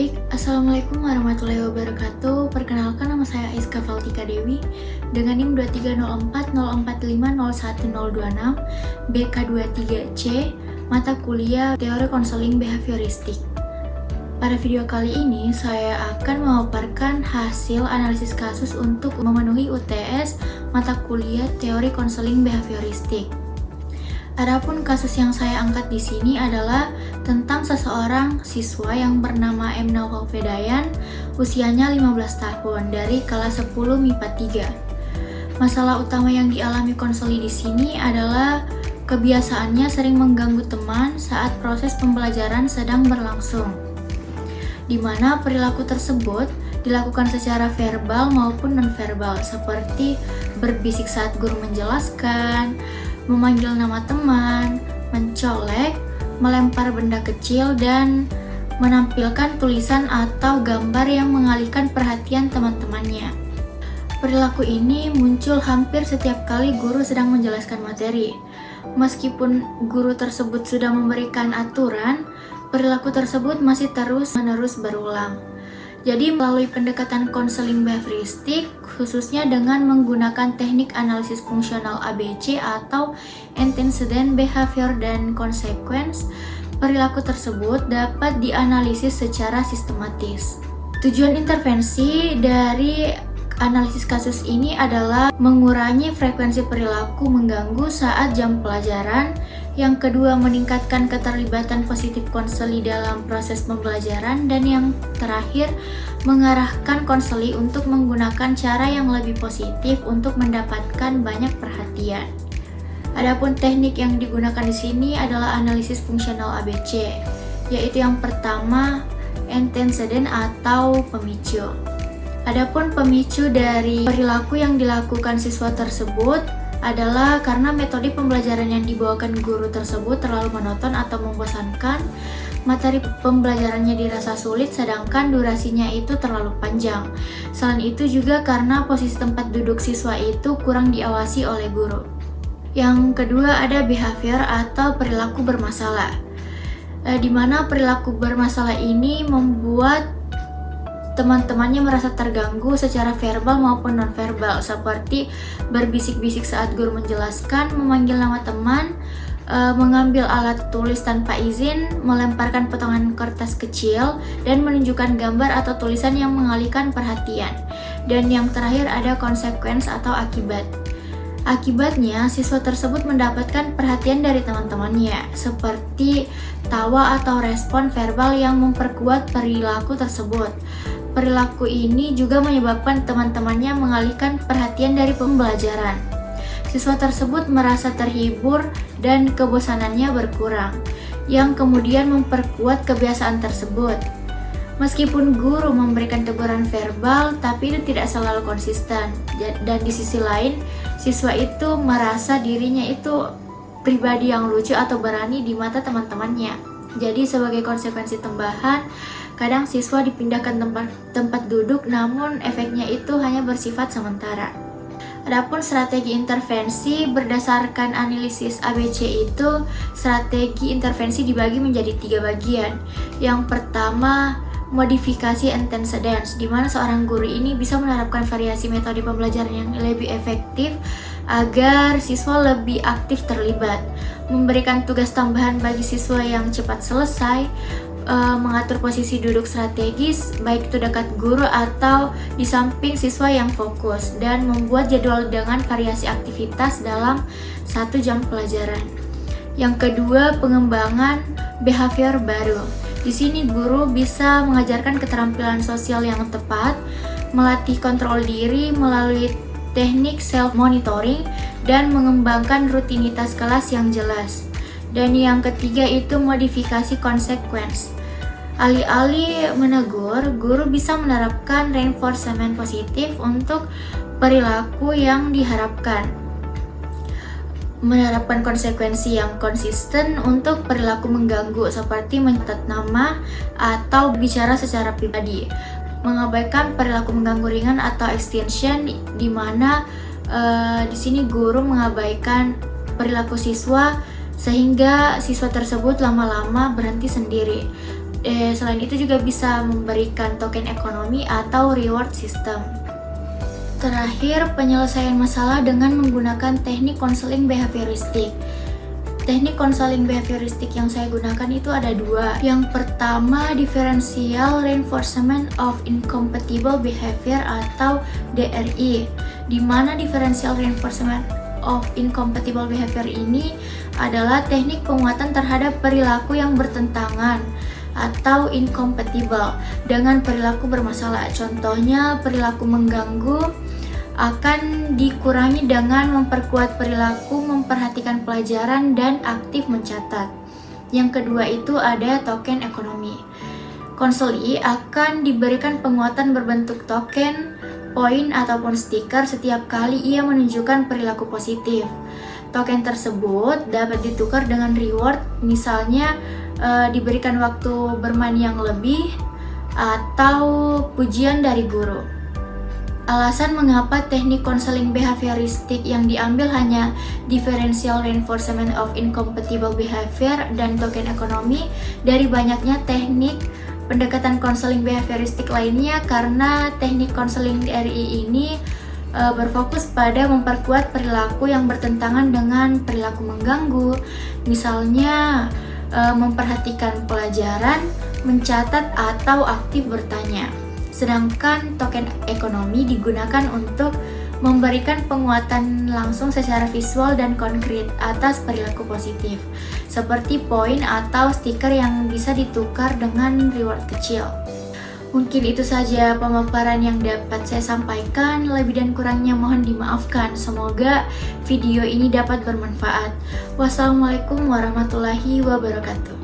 Baik, Assalamualaikum warahmatullahi wabarakatuh. Perkenalkan, nama saya Aiska Valtika Dewi dengan NIM 23040450126 BK23C, mata kuliah Teori Konseling Behavioristik. Pada video kali ini, saya akan memaparkan hasil analisis kasus untuk memenuhi UTS mata kuliah Teori Konseling Behavioristik. Adapun kasus yang saya angkat di sini adalah tentang seseorang siswa yang bernama M. Naufal Fedayan, usianya 15 tahun, dari kelas 10 MIPA 3. Masalah utama yang dialami konseli di sini adalah kebiasaannya sering mengganggu teman saat proses pembelajaran sedang berlangsung, di mana perilaku tersebut dilakukan secara verbal maupun nonverbal, seperti berbisik saat guru menjelaskan, memanggil nama teman, mencolek, melempar benda kecil, dan menampilkan tulisan atau gambar yang mengalihkan perhatian teman-temannya. Perilaku ini muncul hampir setiap kali guru sedang menjelaskan materi. Meskipun guru tersebut sudah memberikan aturan, perilaku tersebut masih terus-menerus berulang. Jadi melalui pendekatan konseling behavioristik, khususnya dengan menggunakan teknik analisis fungsional ABC atau antecedent, behavior, dan consequence, perilaku tersebut dapat dianalisis secara sistematis. Tujuan intervensi dari analisis kasus ini adalah mengurangi frekuensi perilaku mengganggu saat jam pelajaran. Yang kedua, meningkatkan keterlibatan positif konseli dalam proses pembelajaran. Dan yang terakhir, mengarahkan konseli untuk menggunakan cara yang lebih positif untuk mendapatkan banyak perhatian. Adapun teknik yang digunakan di sini adalah analisis fungsional ABC, yaitu yang pertama, antecedent atau pemicu. Adapun pemicu dari perilaku yang dilakukan siswa tersebut adalah karena metode pembelajaran yang dibawakan guru tersebut terlalu monoton atau membosankan, materi pembelajarannya dirasa sulit sedangkan durasinya itu terlalu panjang. Selain itu juga karena posisi tempat duduk siswa itu kurang diawasi oleh guru. Yang kedua ada behavior atau perilaku bermasalah, di mana perilaku bermasalah ini membuat teman-temannya merasa terganggu secara verbal maupun nonverbal, seperti berbisik-bisik saat guru menjelaskan, memanggil nama teman, mengambil alat tulis tanpa izin, melemparkan potongan kertas kecil, dan menunjukkan gambar atau tulisan yang mengalihkan perhatian. Dan yang terakhir ada consequence atau akibat. Akibatnya, siswa tersebut mendapatkan perhatian dari teman-temannya, seperti tawa atau respon verbal yang memperkuat perilaku tersebut. Perilaku ini juga menyebabkan teman-temannya mengalihkan perhatian dari pembelajaran. Siswa tersebut merasa terhibur dan kebosanannya berkurang, yang kemudian memperkuat kebiasaan tersebut. Meskipun guru memberikan teguran verbal, tapi itu tidak selalu konsisten. Dan di sisi lain, siswa itu merasa dirinya itu pribadi yang lucu atau berani di mata teman-temannya. Jadi sebagai konsekuensi tambahan, kadang siswa dipindahkan tempat duduk, namun efeknya itu hanya bersifat sementara. Adapun strategi intervensi berdasarkan analisis ABC itu, strategi intervensi dibagi menjadi 3 bagian. Yang pertama, modifikasi antecedents, di mana seorang guru ini bisa menerapkan variasi metode pembelajaran yang lebih efektif agar siswa lebih aktif terlibat, memberikan tugas tambahan bagi siswa yang cepat selesai, mengatur posisi duduk strategis, baik itu dekat guru atau di samping siswa yang fokus, dan membuat jadwal dengan variasi aktivitas dalam 1 jam pelajaran. Yang kedua, pengembangan behavior baru. Di sini guru bisa mengajarkan keterampilan sosial yang tepat, melatih kontrol diri melalui teknik self-monitoring, dan mengembangkan rutinitas kelas yang jelas. Dan yang ketiga itu modifikasi consequence. Alih-alih menegur, guru bisa menerapkan reinforcement positif untuk perilaku yang diharapkan. Menerapkan konsekuensi yang konsisten untuk perilaku mengganggu, seperti mencatat nama atau bicara secara pribadi. Mengabaikan perilaku mengganggu ringan atau extinction, di mana di sini guru mengabaikan perilaku siswa sehingga siswa tersebut lama-lama berhenti sendiri. Selain itu juga bisa memberikan token ekonomi atau reward system. Terakhir, penyelesaian masalah dengan menggunakan teknik konseling behavioristik. Teknik konseling behavioristik yang saya gunakan itu ada dua. Yang pertama, differential reinforcement of incompatible behavior atau DRI, di mana differential reinforcement of incompatible behavior ini adalah teknik penguatan terhadap perilaku yang bertentangan atau incompatible dengan perilaku bermasalah. Contohnya, perilaku mengganggu akan dikurangi dengan memperkuat perilaku, memperhatikan pelajaran, dan aktif mencatat. Yang kedua itu ada token ekonomi. Konseli akan diberikan penguatan berbentuk token, poin, ataupun stiker setiap kali ia menunjukkan perilaku positif. Token tersebut dapat ditukar dengan reward, misalnya diberikan waktu bermain yang lebih atau pujian dari guru. Alasan mengapa teknik konseling behavioristik yang diambil hanya differential reinforcement of incompatible behavior dan token ekonomi dari banyaknya teknik pendekatan konseling behavioristik lainnya, karena teknik konseling DRI ini berfokus pada memperkuat perilaku yang bertentangan dengan perilaku mengganggu, misalnya memperhatikan pelajaran, mencatat, atau aktif bertanya. Sedangkan token ekonomi digunakan untuk memberikan penguatan langsung secara visual dan konkret atas perilaku positif, seperti poin atau stiker yang bisa ditukar dengan reward kecil. Mungkin itu saja pemaparan yang dapat saya sampaikan, lebih dan kurangnya mohon dimaafkan. Semoga video ini dapat bermanfaat. Wassalamualaikum warahmatullahi wabarakatuh.